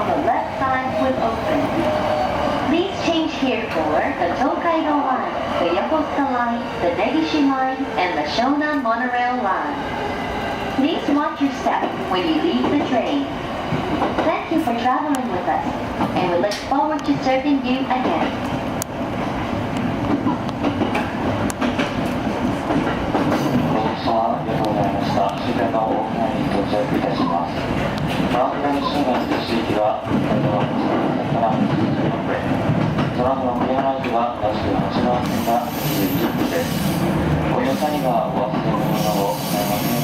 on the left side will open. Please change here for the Tokaido Line, the Yokosuka Line, the Negishi Line, and the Shonan Monorail Line. Please watch your step when you leave the train. Thank you for traveling with us, and we look forward to serving you again. ありがとうございました。終点の大船に到着いたします。川下り周辺の地域は北海道のから24分、その後の栗原駅は28番線が21分です。ご利用者にはお忘れ物などございません